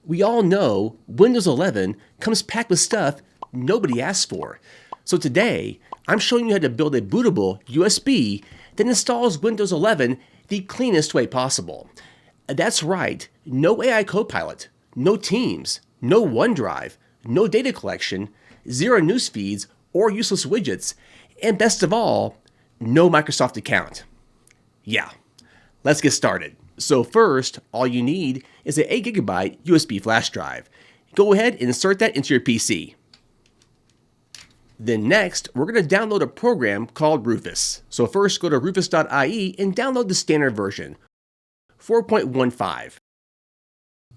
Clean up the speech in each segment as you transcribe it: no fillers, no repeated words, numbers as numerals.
We all know Windows 11 comes packed with stuff nobody asked for. So today, I'm showing you how to build a bootable USB that installs Windows 11 the cleanest way possible. That's right, no AI Copilot, no Teams, no OneDrive, no data collection, zero news feeds or useless widgets, and best of all, no Microsoft account. Yeah, let's get started. So first, all you need is an 8GB USB flash drive. Go ahead and insert that into your PC. Then next, we're going to download a program called Rufus. So first, go to rufus.ie and download the standard version, 4.15.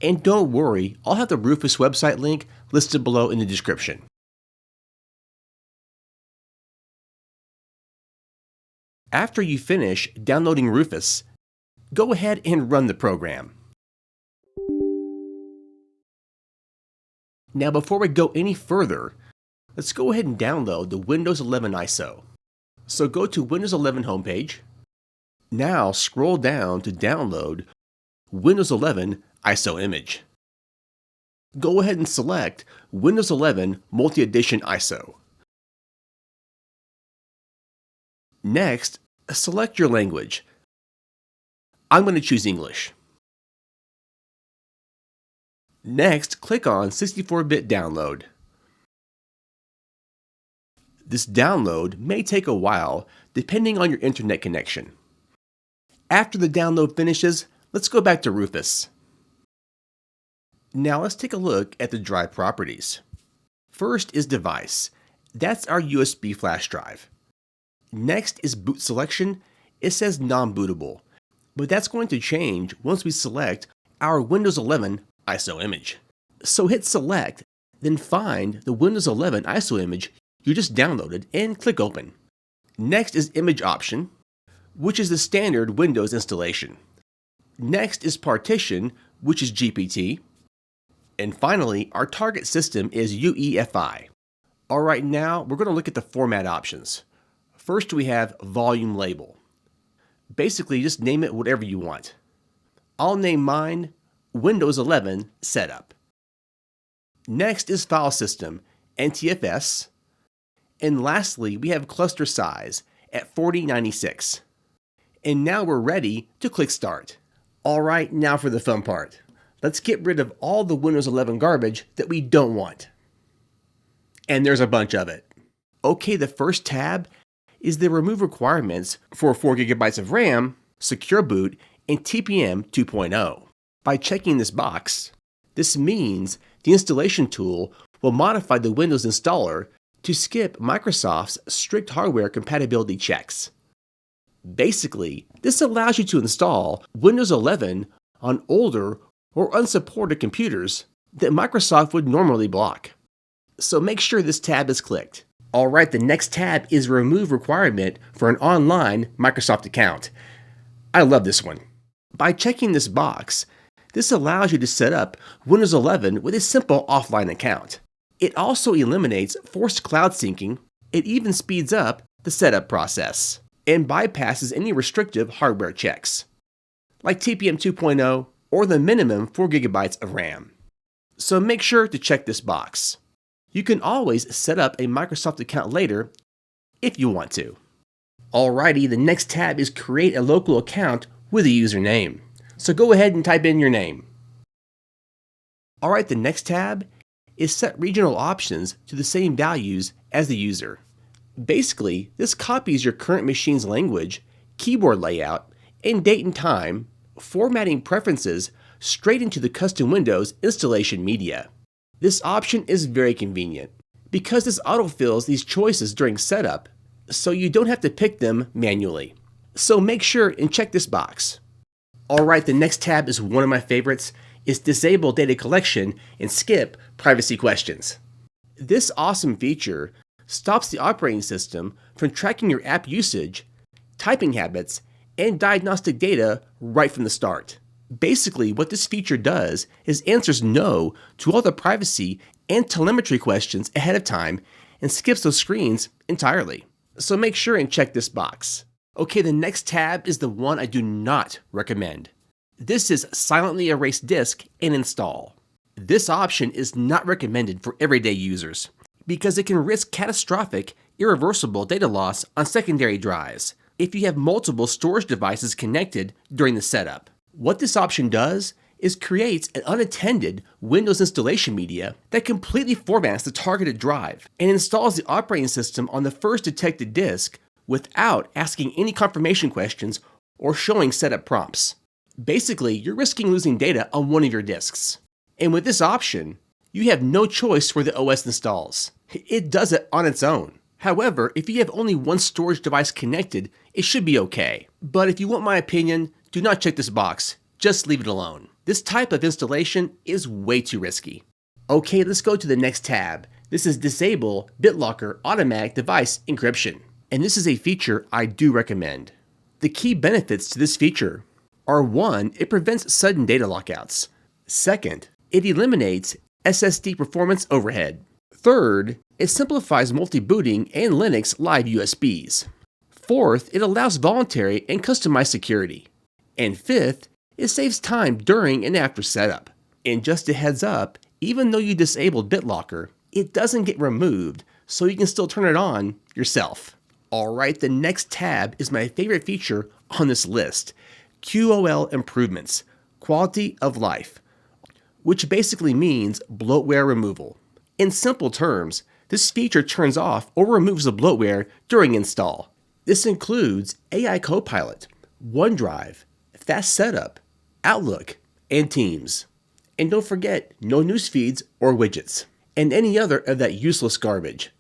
And don't worry, I'll have the Rufus website link listed below in the description. After you finish downloading Rufus, go ahead and run the program. Now before we go any further, let's go ahead and download the Windows 11 ISO. So go to Windows 11 homepage. Now scroll down to download Windows 11 ISO image. Go ahead and select Windows 11 Multi-Edition ISO. Next, select your language. I'm going to choose English. Next, click on 64-bit download. This download may take a while depending on your internet connection. After the download finishes, let's go back to Rufus. Now let's take a look at the drive properties. First is device. That's our USB flash drive. Next is boot selection. It says non-bootable, but that's going to change once we select our Windows 11 ISO image. So hit select, then find the Windows 11 ISO image you just downloaded and click open. Next is image option, which is the standard Windows installation. Next is partition, which is GPT. And finally, our target system is UEFI. Alright, now we're going to look at the format options. First we have volume label. Basically, just name it whatever you want. I'll name mine Windows 11 Setup. Next is file system, NTFS. And lastly, we have cluster size at 4096. And now we're ready to click Start. Alright, now for the fun part. Let's get rid of all the Windows 11 garbage that we don't want. And there's a bunch of it. Okay, the first tab is the remove requirements for 4GB of RAM, secure boot, and TPM 2.0. By checking this box, this means the installation tool will modify the Windows installer to skip Microsoft's strict hardware compatibility checks. Basically, this allows you to install Windows 11 on older or unsupported computers that Microsoft would normally block. So make sure this tab is clicked. Alright, the next tab is remove requirement for an online Microsoft account. I love this one. By checking this box, this allows you to set up Windows 11 with a simple offline account. It also eliminates forced cloud syncing. It even speeds up the setup process and bypasses any restrictive hardware checks, like TPM 2.0 or the minimum 4GB of RAM. So make sure to check this box. You can always set up a Microsoft account later if you want to. Alrighty, the next tab is create a local account with a username. So go ahead and type in your name. Alright, the next tab is set regional options to the same values as the user. Basically, this copies your current machine's language, keyboard layout, and date and time, formatting preferences straight into the custom Windows installation media. This option is very convenient because this autofills these choices during setup, so you don't have to pick them manually. So make sure and check this box. Alright, the next tab is one of my favorites. It's disable data collection and skip privacy questions. This awesome feature stops the operating system from tracking your app usage, typing habits, and diagnostic data right from the start. Basically, what this feature does is answers no to all the privacy and telemetry questions ahead of time and skips those screens entirely. So make sure and check this box. Okay, the next tab is the one I do not recommend. This is silently erase disk and install. This option is not recommended for everyday users because it can risk catastrophic, irreversible data loss on secondary drives if you have multiple storage devices connected during the setup. What this option does is creates an unattended Windows installation media that completely formats the targeted drive and installs the operating system on the first detected disk without asking any confirmation questions or showing setup prompts. Basically, you're risking losing data on one of your disks. And with this option, you have no choice where the OS installs. It does it on its own. However, if you have only one storage device connected, it should be okay. But if you want my opinion, do not check this box. Just leave it alone. This type of installation is way too risky. Okay, let's go to the next tab. This is Disable BitLocker Automatic Device Encryption. And this is a feature I do recommend. The key benefits to this feature are: 1, it prevents sudden data lockouts. 2nd, it eliminates SSD performance overhead. 3rd, it simplifies multi-booting and Linux live USBs. 4th, it allows voluntary and customized security. And 5th, it saves time during and after setup. And just a heads up, even though you disabled BitLocker, it doesn't get removed, so you can still turn it on yourself. Alright, the next tab is my favorite feature on this list: QoL improvements, quality of life, which basically means bloatware removal. In simple terms, this feature turns off or removes the bloatware during install. This includes AI Copilot, OneDrive, Fast Setup, Outlook, and Teams. And don't forget, no news feeds or widgets, and any other of that useless garbage.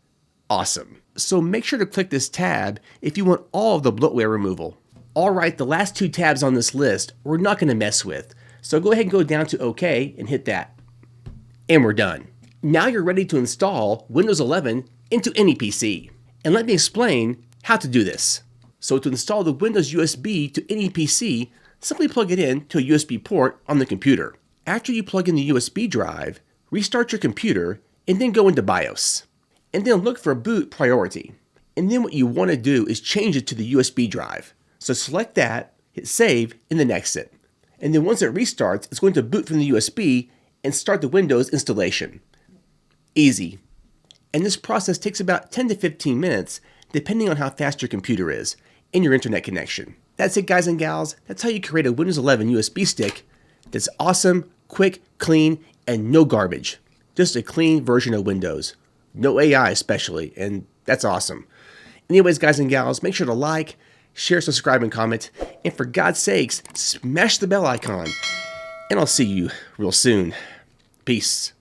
Awesome. So make sure to click this tab if you want all of the bloatware removal. Alright, the last 2 tabs on this list we're not going to mess with, so go ahead and go down to OK and hit that. And we're done. Now you're ready to install Windows 11 into any PC. And let me explain how to do this. So to install the Windows USB to any PC, simply plug it in to a USB port on the computer. After you plug in the USB drive, restart your computer and then go into BIOS. And then look for boot priority. And then what you want to do is change it to the USB drive. So select that, hit save, and then exit. And then once it restarts, it's going to boot from the USB and start the Windows installation. Easy. And this process takes about 10 to 15 minutes, depending on how fast your computer is and your internet connection. That's it, guys and gals. That's how you create a Windows 11 USB stick that's awesome, quick, clean, and no garbage. Just a clean version of Windows. No AI especially, and that's awesome. Anyways, guys and gals, make sure to like, share, subscribe, and comment. And for God's sakes, smash the bell icon. And I'll see you real soon. Peace.